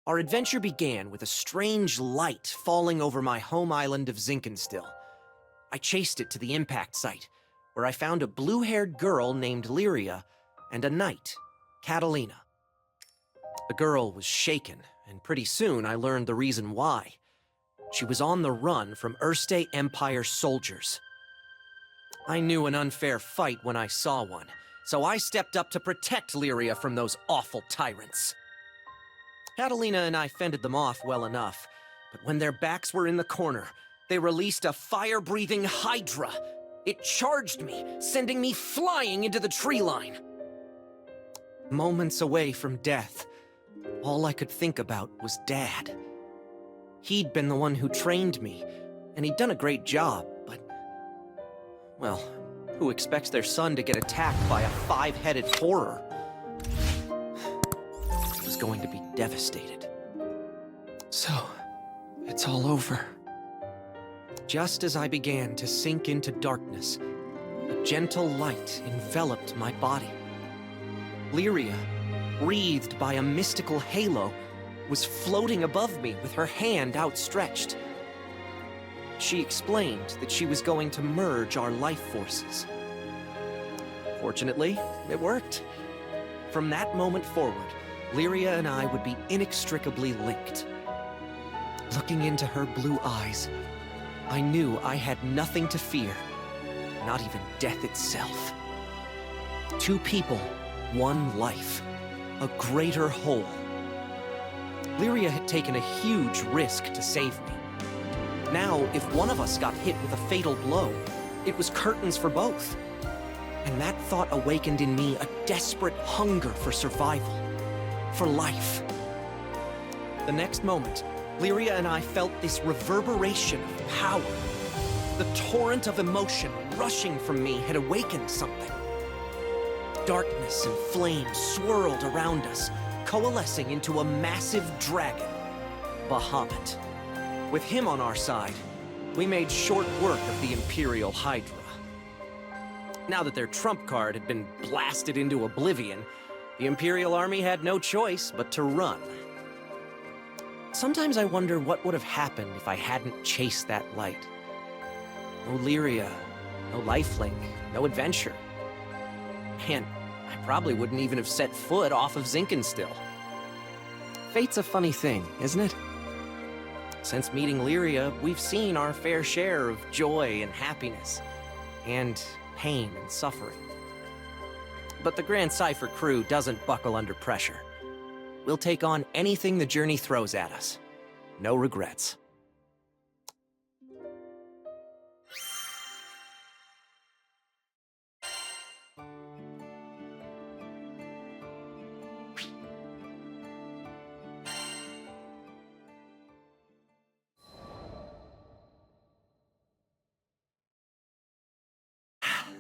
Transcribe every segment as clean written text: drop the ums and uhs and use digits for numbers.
Our adventure began with a strange light falling over my home island of Zinkenstill. I chased it to the impact site, where I found a blue-haired girl named Lyria and a knight, Catalina. The girl was shaken, and pretty soon I learned the reason why. She was on the run from Erste Empire soldiers. I knew an unfair fight when I saw one, so I stepped up to protect Lyria from those awful tyrants. Catalina and I fended them off well enough, but when their backs were in the corner, they released a fire-breathing hydra. It charged me, sending me flying into the tree line. Moments away from death, all I could think about was Dad. He'd been the one who trained me, and he'd done a great job, but... well, who expects their son to get attacked by a five-headed horror? He was going to be devastated. So, it's all over. Just as I began to sink into darkness, a gentle light enveloped my body. Lyria, wreathed by a mystical halo, was floating above me with her hand outstretched. She explained that she was going to merge our life forces. Fortunately, it worked. From that moment forward, Lyria and I would be inextricably linked. Looking into her blue eyes, I knew I had nothing to fear, not even death itself. Two people, one life, a greater whole. Lyria had taken a huge risk to save me. Now, if one of us got hit with a fatal blow, it was curtains for both. And that thought awakened in me a desperate hunger for survival, for life. The next moment, Lyria and I felt this reverberation of power. The torrent of emotion rushing from me had awakened something. Darkness and flame swirled around us, coalescing into a massive dragon, Bahamut. With him on our side, we made short work of the Imperial Hydra. Now that their trump card had been blasted into oblivion, the Imperial Army had no choice but to run. Sometimes I wonder what would have happened if I hadn't chased that light. No Lyria, no lifelink, no adventure. And I probably wouldn't even have set foot off of Zinkenstill. Fate's a funny thing, isn't it? Since meeting Lyria, we've seen our fair share of joy and happiness, and pain and suffering. But the Grand Cypher crew doesn't buckle under pressure. We'll take on anything the journey throws at us. No regrets.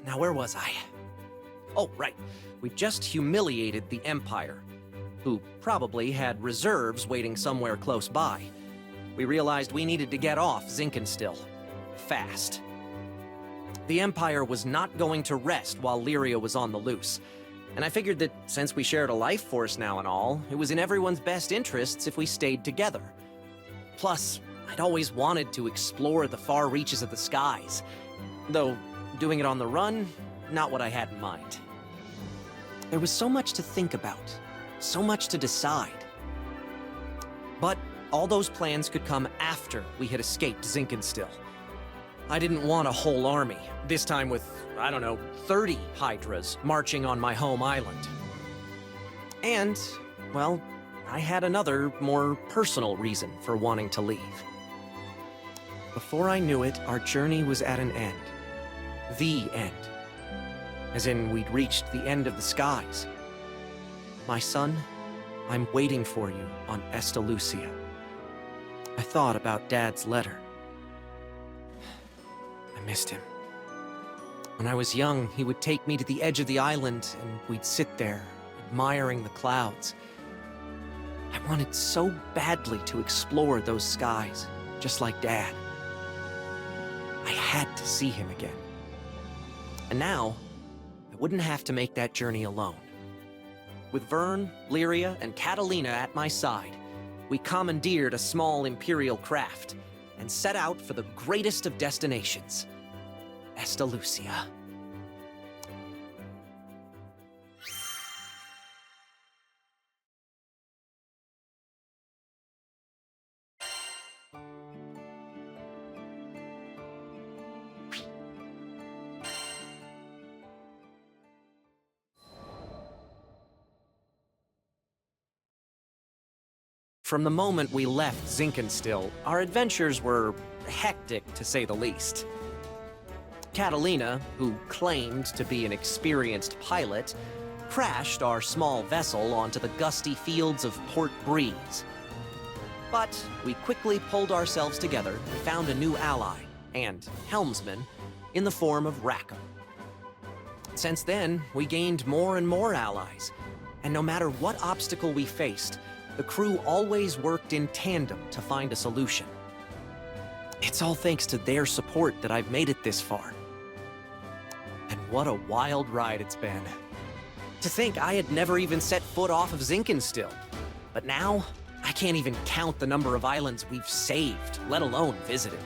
Now, where was I? Oh, right. We just humiliated the Empire, who probably had reserves waiting somewhere close by. We realized we needed to get off Zinkenstill. Fast. The Empire was not going to rest while Lyria was on the loose, and I figured that since we shared a life force now and all, it was in everyone's best interests if we stayed together. Plus, I'd always wanted to explore the far reaches of the skies, though doing it on the run, not what I had in mind. There was so much to think about, so much to decide. But all those plans could come after we had escaped Zinkenstill. I didn't want a whole army, this time with, 30 Hydras marching on my home island. And, well, I had another, more personal reason for wanting to leave. Before I knew it, our journey was at an end. The end. As in, we'd reached the end of the skies. My son, I'm waiting for you on Estalucia. I thought about Dad's letter. I missed him. When I was young, he would take me to the edge of the island, and we'd sit there, admiring the clouds. I wanted so badly to explore those skies, just like Dad. I had to see him again. And now, I wouldn't have to make that journey alone. With Vern, Lyria, and Catalina at my side, we commandeered a small Imperial craft and set out for the greatest of destinations, Estalucia. From the moment we left Zinkenstill, our adventures were hectic, to say the least. Catalina, who claimed to be an experienced pilot, crashed our small vessel onto the gusty fields of Port Breeze. But we quickly pulled ourselves together and found a new ally, and helmsman, in the form of Rackham. Since then, we gained more and more allies, and no matter what obstacle we faced, the crew always worked in tandem to find a solution. It's all thanks to their support that I've made it this far. And what a wild ride it's been. To think I had never even set foot off of Zinkenstill. But now, I can't even count the number of islands we've saved, let alone visited.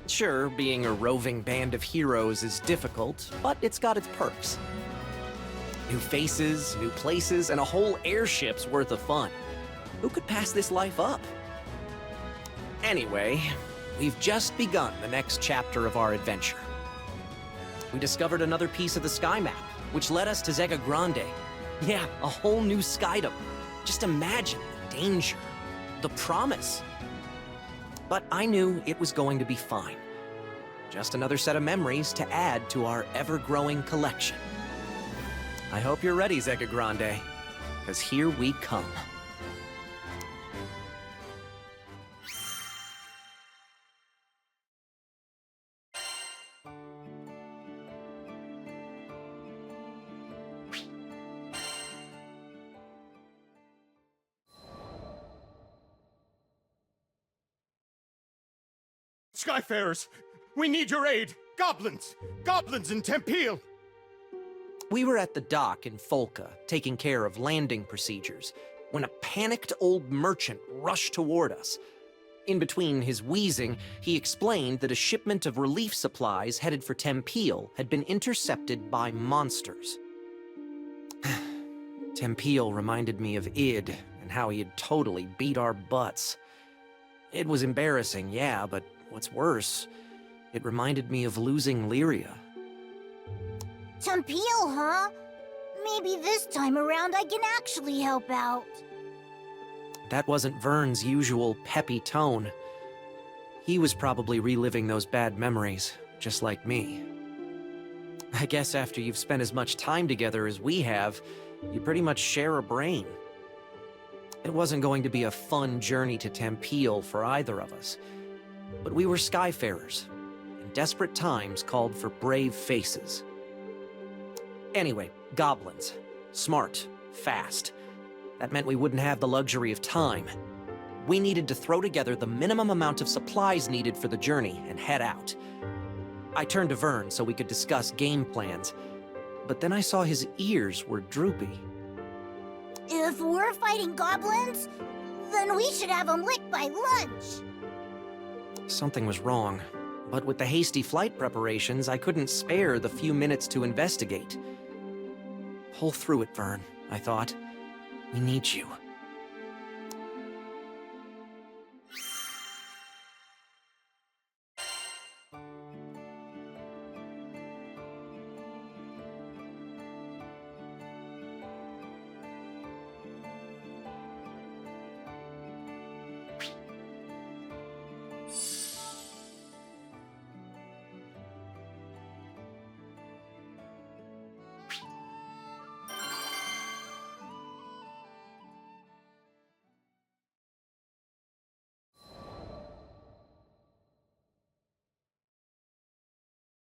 Sure, being a roving band of heroes is difficult, but it's got its perks. New faces, new places, and a whole airship's worth of fun. Who could pass this life up? Anyway, we've just begun the next chapter of our adventure. We discovered another piece of the sky map, which led us to Zega Grande. Yeah, a whole new skydom. Just imagine the danger, the promise. But I knew it was going to be fine. Just another set of memories to add to our ever-growing collection. I hope you're ready, Zega Grande, because here we come. Skyfarers, we need your aid! Goblins! Goblins in Tempeal! We were at the dock in Folca, taking care of landing procedures, when a panicked old merchant rushed toward us. In between his wheezing, he explained that a shipment of relief supplies headed for Tempeal had been intercepted by monsters. Tempeal reminded me of Id, and how he had totally beat our butts. It was embarrassing, yeah, but what's worse, it reminded me of losing Lyria. Tempeal, huh? Maybe this time around I can actually help out. That wasn't Vern's usual peppy tone. He was probably reliving those bad memories, just like me. I guess after you've spent as much time together as we have, you pretty much share a brain. It wasn't going to be a fun journey to Tempeal for either of us. But we were skyfarers, and desperate times called for brave faces. Anyway, goblins. Smart. Fast. That meant we wouldn't have the luxury of time. We needed to throw together the minimum amount of supplies needed for the journey and head out. I turned to Vern so we could discuss game plans, but then I saw his ears were droopy. If we're fighting goblins, then we should have them licked by lunch. Something was wrong, but with the hasty flight preparations, I couldn't spare the few minutes to investigate. Pull through it, Vern, I thought. We need you.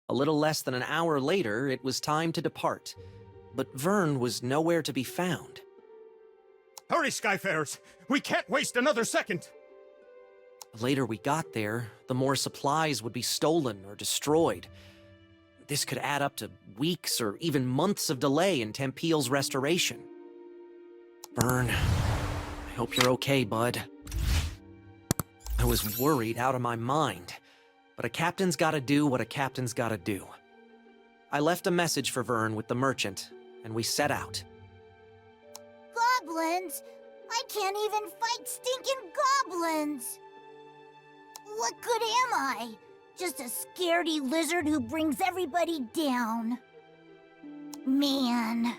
A little less than an hour later, it was time to depart. But Vern was nowhere to be found. Hurry, Skyfarers! We can't waste another second! The later we got there, the more supplies would be stolen or destroyed. This could add up to weeks or even months of delay in Tempeal's restoration. Vern, I hope you're okay, bud. I was worried out of my mind, but a captain's gotta do what a captain's gotta do. I left a message for Vern with the merchant, and we set out. Goblins? I can't even fight stinking goblins! What good am I? Just a scaredy lizard who brings everybody down. Man.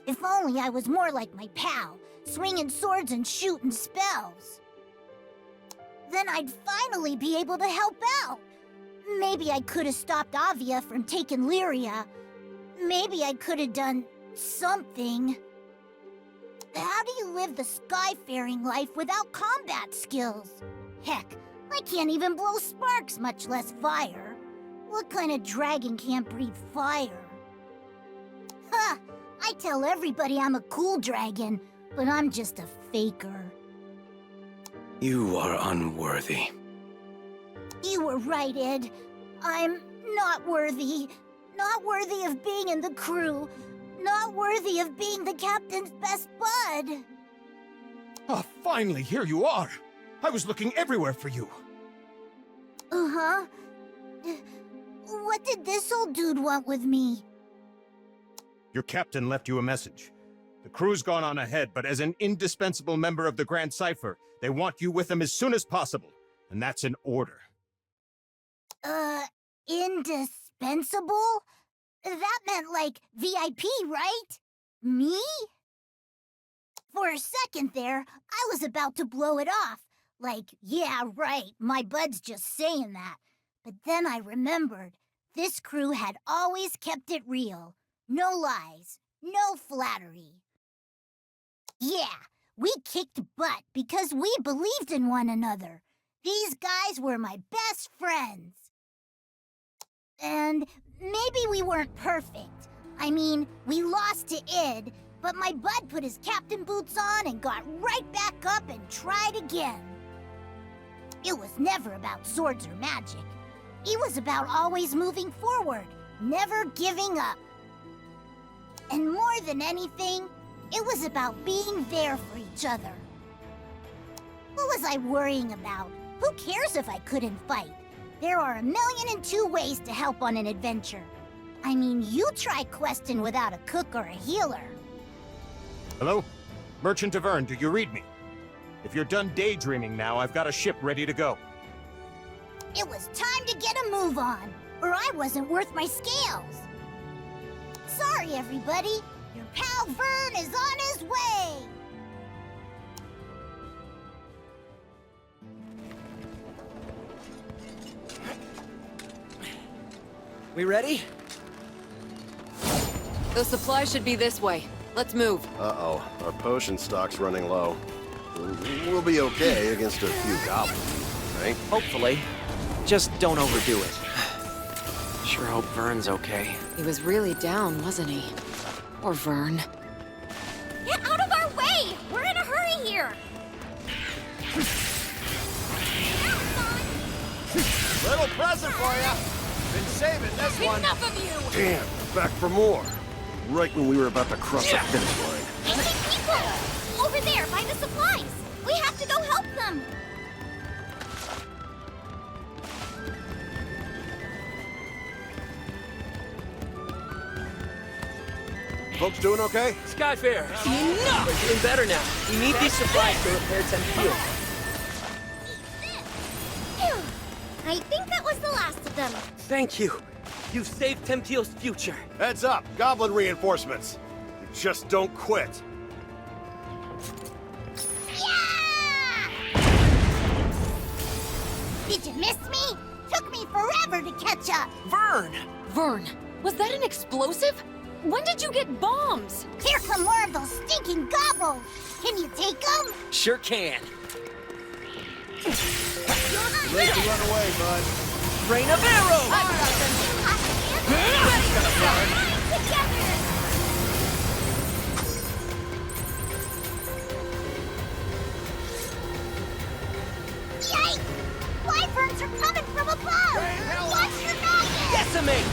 If only I was more like my pal, swinging swords and shooting spells. Then I'd finally be able to help out. Maybe I could have stopped Avia from taking Lyria. Maybe I could have done something. How do you live the skyfaring life without combat skills? Heck, I can't even blow sparks, much less fire. What kind of dragon can't breathe fire? Ha! I tell everybody I'm a cool dragon, but I'm just a faker. You are unworthy. You were right, Ed. I'm not worthy. Not worthy of being in the crew. Not worthy of being the captain's best bud. Ah, finally, here you are. I was looking everywhere for you. Uh-huh. What did this old dude want with me? Your captain left you a message. The crew's gone on ahead, but as an indispensable member of the Grand Cipher, they want you with them as soon as possible. And that's an order. Indispensable? That meant like VIP, right? Me? For a second there, I was about to blow it off. Like, yeah, right, my bud's just saying that. But then I remembered, this crew had always kept it real. No lies, no flattery. Yeah, we kicked butt because we believed in one another. These guys were my best friends. And maybe we weren't perfect. I mean, we lost to Id, but my bud put his captain boots on and got right back up and tried again. It was never about swords or magic. It was about always moving forward, never giving up. And more than anything, it was about being there for each other. What was I worrying about? Who cares if I couldn't fight? There are 1,000,002 ways to help on an adventure. I mean, you try questing without a cook or a healer. Hello? Merchant of Vern, do you read me? If you're done daydreaming now, I've got a ship ready to go. It was time to get a move on, or I wasn't worth my scales. Sorry, everybody. Your pal Vern is on his way. We ready? The supply should be this way. Let's move. Uh-oh, our potion stock's running low. We'll be okay against a few goblins, right? Hopefully. Just don't overdo it. Sure hope Vern's okay. He was really down, wasn't he? Or Vern. Get out of our way! We're in a hurry here! Little present for ya! Been saving this one. Enough of you! Damn, back for more. Right when we were about to cross the finish line. I see people! Over there, by the supplies! We have to go help them! Folks doing okay? Skyfarers! Enough! We're doing better now. We need these supplies to repair Tempeel. Phew. I think that was the last of them. Thank you. You saved Tempeel's future. Heads up, goblin reinforcements. You just don't quit. Yeah! Did you miss me? Took me forever to catch up. Vern! Vern, was that an explosive? When did you get bombs? Here come more of those stinking gobbles. Can you take them? Sure can. Late to run away, bud. Rain of arrows! Together! Yikes! Wyverns are coming from above! Watch your noggin! Decimate!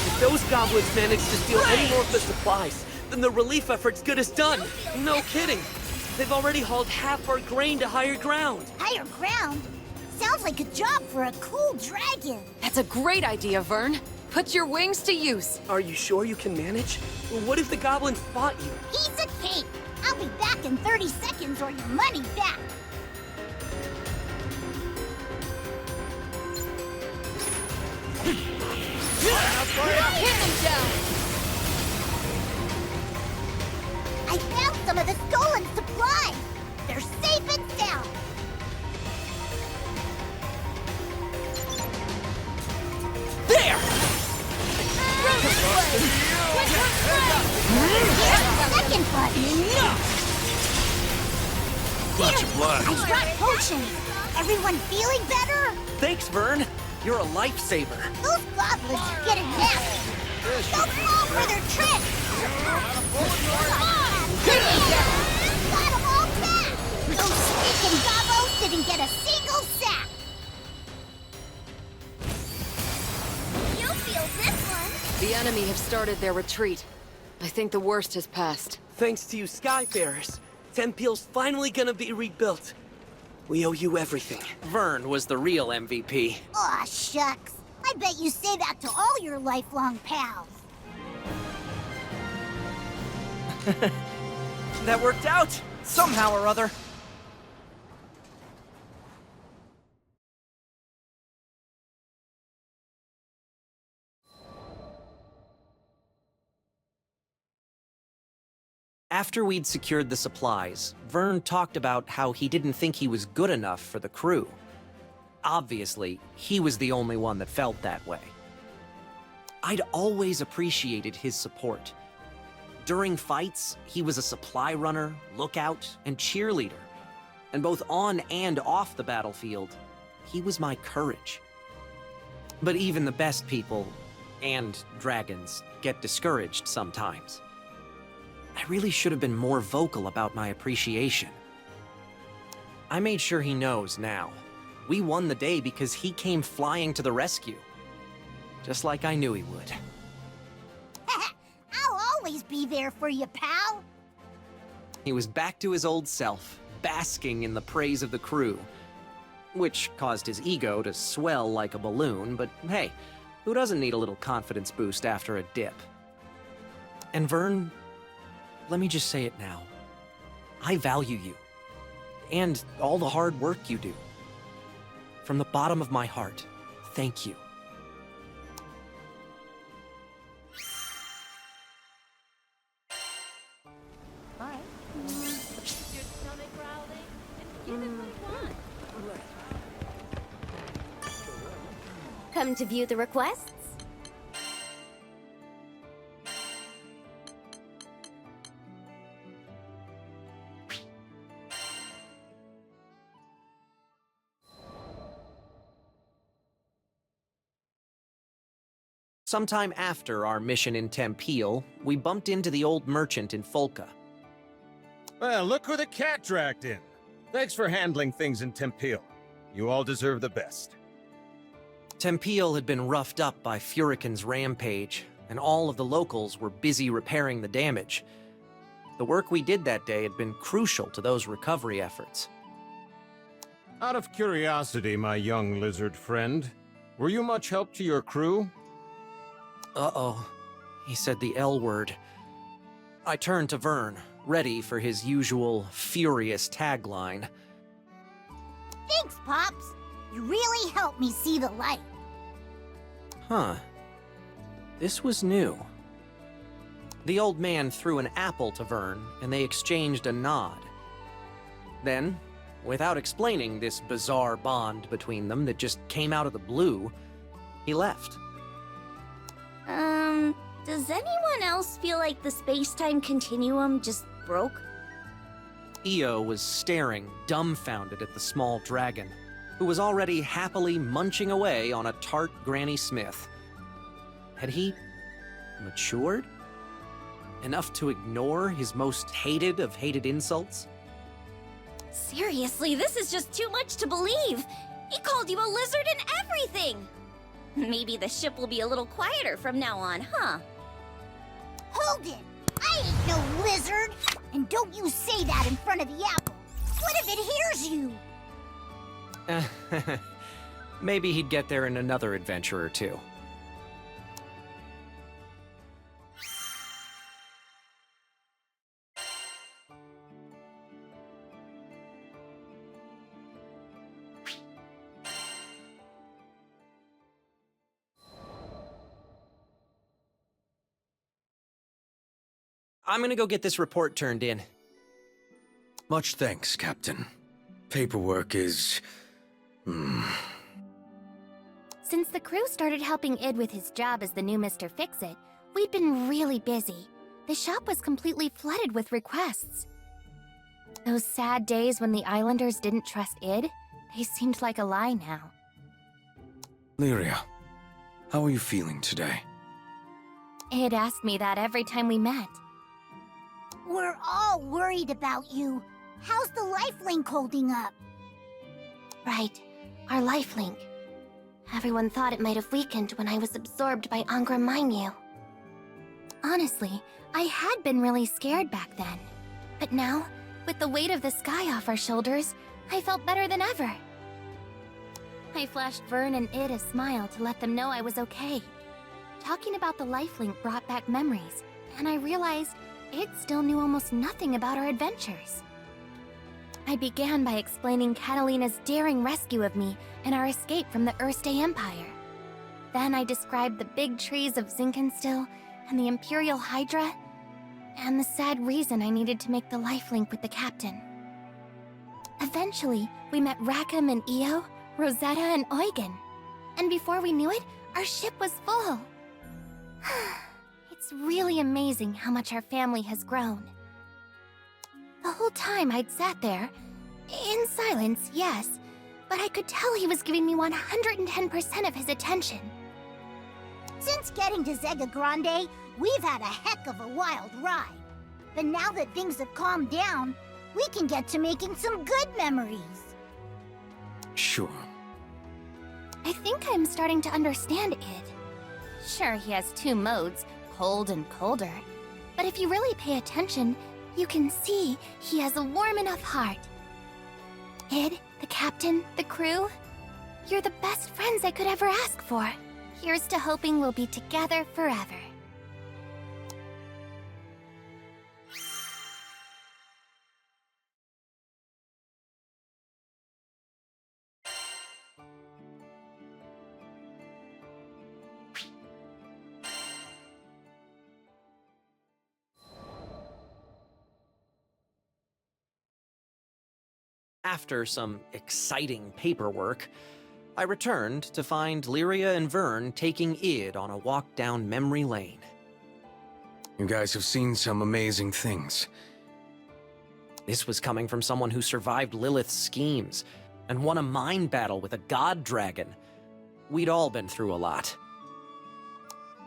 If those goblins manage to steal any more of the supplies, then the relief effort's good as done. No kidding. They've already hauled half our grain to higher ground. Higher ground? Sounds like a job for a cool dragon. That's a great idea, Vern. Put your wings to use. Are you sure you can manage? What if the goblins spot you? Piece of cake. I'll be back in 30 seconds or your money back. Hit him down! I found some of the stolen supplies. They're safe and sound. There! Here's the second bud. Enough! Lots of blood. I brought potions. Everyone feeling better? Thanks, Vern. You're a lifesaver. Those goblins are getting nasty. Don't fall for their tricks. Come on! Got them all back. Those sneaking gobbos didn't get a single sack. You'll feel this one. The enemy have started their retreat. I think the worst has passed. Thanks to you skyfarers, Tempeal's finally gonna be rebuilt. We owe you everything. Vern was the real MVP. Aw, shucks. I bet you say that to all your lifelong pals. That worked out, somehow or other. After we'd secured the supplies, Vern talked about how he didn't think he was good enough for the crew. Obviously, he was the only one that felt that way. I'd always appreciated his support. During fights, he was a supply runner, lookout, and cheerleader. And both on and off the battlefield, he was my courage. But even the best people, and dragons, get discouraged sometimes. I really should have been more vocal about my appreciation. I made sure he knows now. We won the day because he came flying to the rescue. Just like I knew he would. I'll always be there for you, pal. He was back to his old self, basking in the praise of the crew. Which caused his ego to swell like a balloon, but hey, who doesn't need a little confidence boost after a dip? And Vern, let me just say it now. I value you. And all the hard work you do. From the bottom of my heart, thank you. Come to view the requests? Sometime after our mission in Tempeal, we bumped into the old merchant in Folca. Well, look who the cat dragged in. Thanks for handling things in Tempeal. You all deserve the best. Tempeal had been roughed up by Furican's rampage, and all of the locals were busy repairing the damage. The work we did that day had been crucial to those recovery efforts. Out of curiosity, my young lizard friend, were you much help to your crew? Uh-oh. He said the L word. I turned to Vern, ready for his usual furious tagline. Thanks, Pops. You really helped me see the light. Huh. This was new. The old man threw an apple to Vern, and they exchanged a nod. Then, without explaining this bizarre bond between them that just came out of the blue, he left. Does anyone else feel like the space-time continuum just broke? Io was staring, dumbfounded at the small dragon, who was already happily munching away on a tart Granny Smith. Had he matured? Enough to ignore his most hated of hated insults? Seriously, this is just too much to believe. He called you a lizard and everything. Maybe the ship will be a little quieter from now on, huh? Hold it! I ain't no lizard! And don't you say that in front of the apple! What if it hears you? Maybe he'd get there in another adventure or two. I'm gonna go get this report turned in. Much thanks, Captain. Paperwork is... Since the crew started helping Id with his job as the new Mr. Fix-It, we'd been really busy. The shop was completely flooded with requests. Those sad days when the Islanders didn't trust Id, they seemed like a lie now. Lyria, how are you feeling today? Id asked me that every time we met. We're all worried about you. How's the lifelink holding up? Right, our lifelink. Everyone thought it might have weakened when I was absorbed by Angra Mainyu. Honestly, I had been really scared back then. But now, with the weight of the sky off our shoulders, I felt better than ever. I flashed Vern and Id a smile to let them know I was okay. Talking about the lifelink brought back memories, and I realized Id still knew almost nothing about our adventures. I began by explaining Catalina's daring rescue of me and our escape from the Erste Empire. Then I described the big trees of Zinkenstill and the Imperial Hydra, and the sad reason I needed to make the lifelink with the captain. Eventually, we met Rackham and Io, Rosetta and Eugen, and before we knew it, our ship was full. It's really amazing how much our family has grown. The whole time I'd sat there, in silence, yes, but I could tell he was giving me 110% of his attention. Since getting to Zega Grande, we've had a heck of a wild ride. But now that things have calmed down, we can get to making some good memories. Sure. I think I'm starting to understand Id. Sure, he has two modes, cold and colder. But if you really pay attention, you can see he has a warm enough heart. Id, the captain, the crew, you're the best friends I could ever ask for. Here's to hoping we'll be together forever. After some exciting paperwork, I returned to find Lyria and Vern taking Id on a walk down memory lane. You guys have seen some amazing things. This was coming from someone who survived Lilith's schemes and won a mind battle with a god dragon. We'd all been through a lot.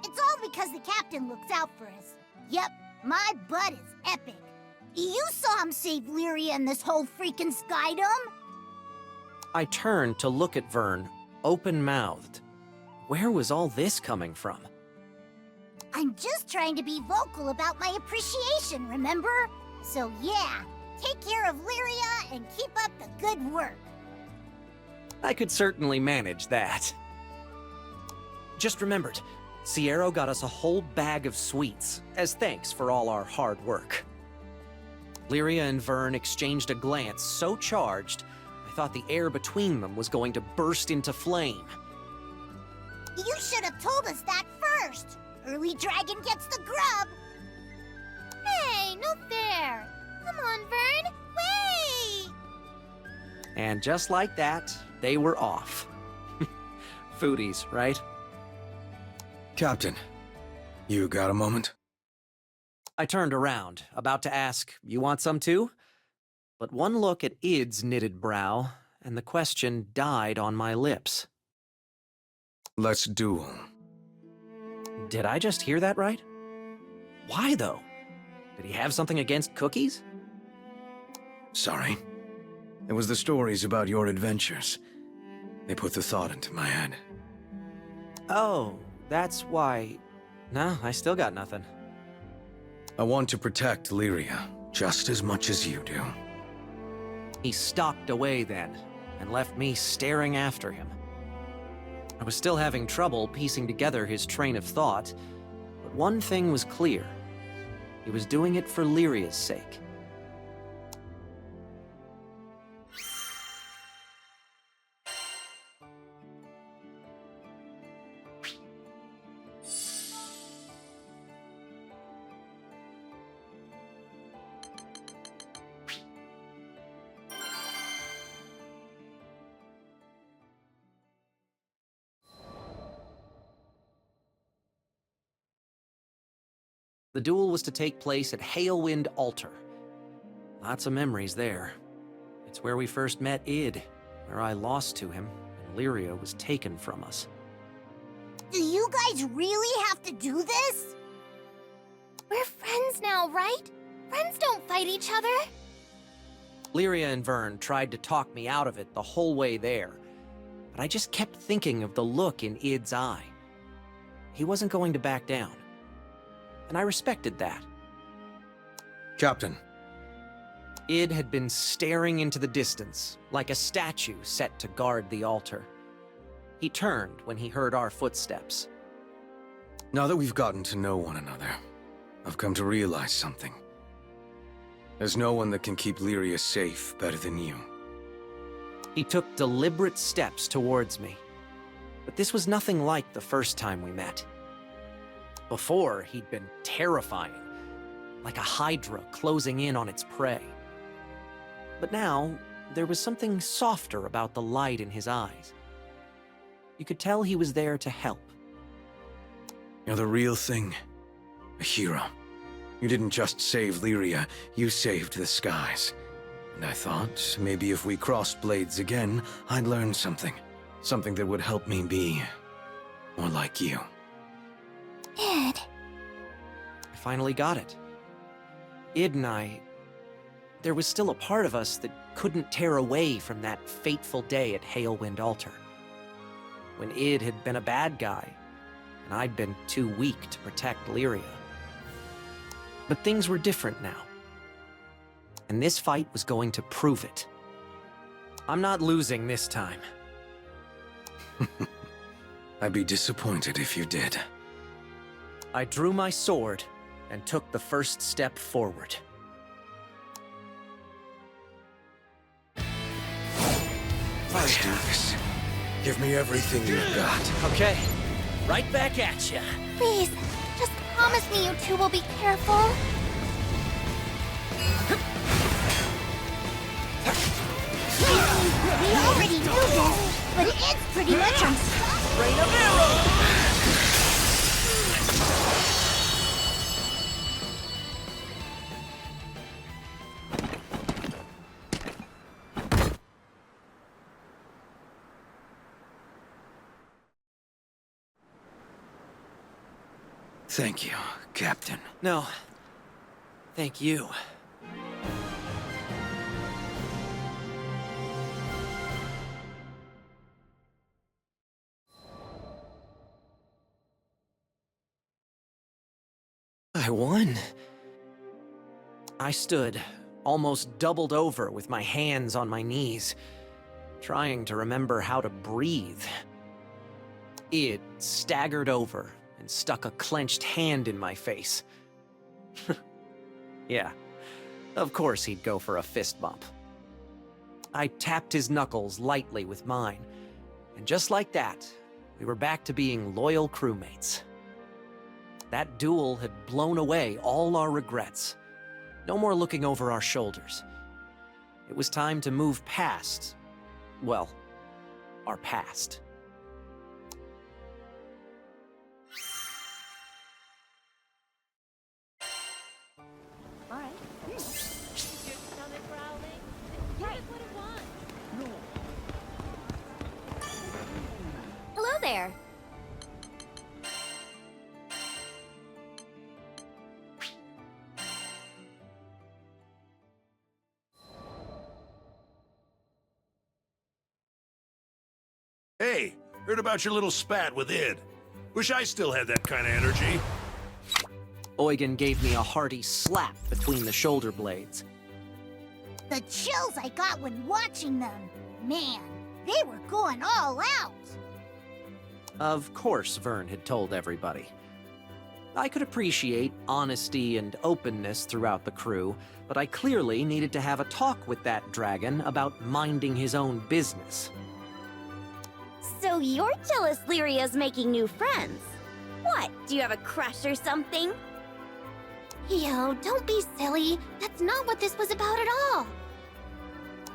It's all because the captain looks out for us. Yep, my butt is epic. You saw him save Lyria and this whole freaking skydome? I turned to look at Vern, open-mouthed. Where was all this coming from? I'm just trying to be vocal about my appreciation, remember? So yeah, take care of Lyria and keep up the good work. I could certainly manage that. Just remembered, Sierra got us a whole bag of sweets, as thanks for all our hard work. Lyria and Vern exchanged a glance so charged, I thought the air between them was going to burst into flame. You should have told us that first. Early dragon gets the grub. Hey, no fair. Come on, Vern, wait! And just like that, they were off. Foodies, right? Captain, you got a moment? I turned around, about to ask, "You want some too?" But one look at Id's knitted brow, and the question died on my lips. Let's duel. Did I just hear that right? Why, though? Did he have something against cookies? Sorry. It was the stories about your adventures. They put the thought into my head. Oh, that's why... No, I still got nothing. I want to protect Lyria just as much as you do. He stalked away then, and left me staring after him. I was still having trouble piecing together his train of thought, but one thing was clear. He was doing it for Lyria's sake. The duel was to take place at Halewind Altar. Lots of memories there. It's where we first met Id, where I lost to him, and Lyria was taken from us. Do you guys really have to do this? We're friends now, right? Friends don't fight each other. Lyria and Vern tried to talk me out of it the whole way there, but I just kept thinking of the look in Id's eye. He wasn't going to back down, and I respected that. Captain. Id had been staring into the distance, like a statue set to guard the altar. He turned when he heard our footsteps. Now that we've gotten to know one another, I've come to realize something. There's no one that can keep Lyria safe better than you. He took deliberate steps towards me, but this was nothing like the first time we met. Before, he'd been terrifying, like a hydra closing in on its prey. But now, there was something softer about the light in his eyes. You could tell he was there to help. You're the real thing. A hero. You didn't just save Lyria, you saved the skies. And I thought, maybe if we crossed blades again, I'd learn something. Something that would help me be more like you. Id. I finally got it. Id and I... There was still a part of us that couldn't tear away from that fateful day at Halewind Altar. When Id had been a bad guy, and I'd been too weak to protect Lyria. But things were different now. And this fight was going to prove it. I'm not losing this time. I'd be disappointed if you did. I drew my sword and took the first step forward. Let's do this. Give me everything you've got. Okay, right back at you. Please, just promise me you two will be careful. We already knew this, but it's pretty much unstoppable. Rain of arrows! Thank you, Captain. No, thank you. I won. I stood, almost doubled over with my hands on my knees, trying to remember how to breathe. Id staggered over and stuck a clenched hand in my face. Yeah, of course he'd go for a fist bump. I tapped his knuckles lightly with mine, and just like that, we were back to being loyal crewmates. That duel had blown away all our regrets. No more looking over our shoulders. It was time to move past, well, our past. Hello there. Hey, heard about your little spat with Id. Wish I still had that kind of energy. Eugen gave me a hearty slap between the shoulder blades. The chills I got when watching them. Man, they were going all out. Of course, Vern had told everybody. I could appreciate honesty and openness throughout the crew, but I clearly needed to have a talk with that dragon about minding his own business. So you're jealous Lyria's making new friends? What, do you have a crush or something? Yo, don't be silly. That's not what this was about at all.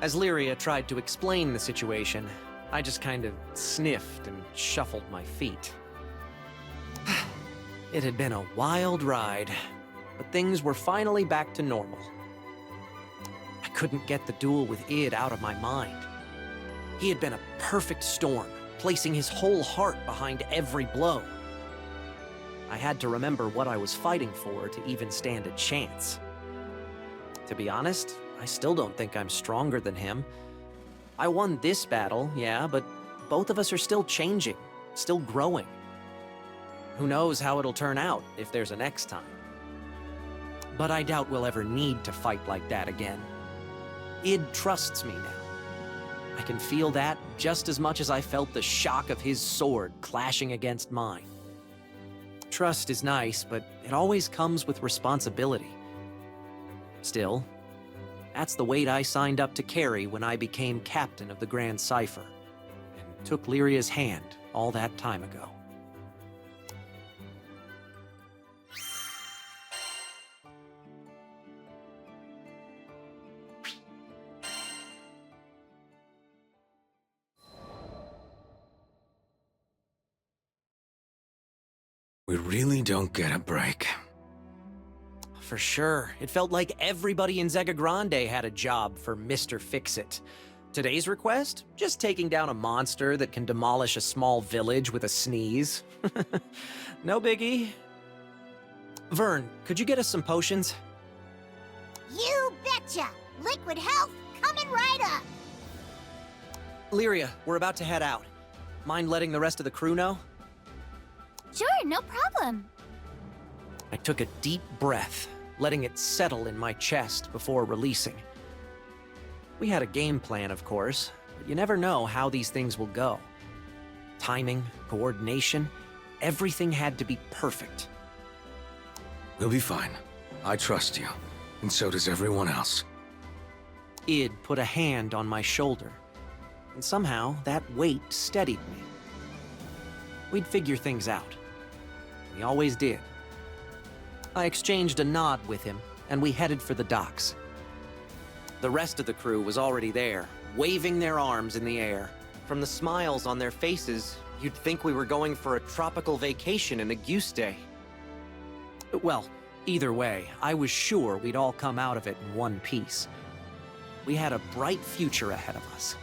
As Lyria tried to explain the situation, I just kind of sniffed and shuffled my feet. It had been a wild ride, but things were finally back to normal. I couldn't get the duel with Id out of my mind. He had been a perfect storm, placing his whole heart behind every blow. I had to remember what I was fighting for to even stand a chance. To be honest, I still don't think I'm stronger than him. I won this battle, yeah, but both of us are still changing, still growing. Who knows how it'll turn out if there's a next time. But I doubt we'll ever need to fight like that again. Id trusts me now. I can feel that just as much as I felt the shock of his sword clashing against mine. Trust is nice, but it always comes with responsibility. Still, that's the weight I signed up to carry when I became captain of the Grand Cypher, and took Lyria's hand all that time ago. We really don't get a break. For sure. It felt like everybody in Zega Grande had a job for Mr. Fix-It. Today's request? Just taking down a monster that can demolish a small village with a sneeze. No biggie. Vern, could you get us some potions? You betcha! Liquid health coming right up! Lyria, we're about to head out. Mind letting the rest of the crew know? Sure, no problem. I took a deep breath, letting it settle in my chest before releasing. We had a game plan, of course, but you never know how these things will go. Timing, coordination, everything had to be perfect. We'll be fine. I trust you, and so does everyone else. Id put a hand on my shoulder, and somehow that weight steadied me. We'd figure things out. We always did. I exchanged a nod with him, and we headed for the docks. The rest of the crew was already there, waving their arms in the air. From the smiles on their faces, you'd think we were going for a tropical vacation in Auguste. Well, either way, I was sure we'd all come out of it in one piece. We had a bright future ahead of us.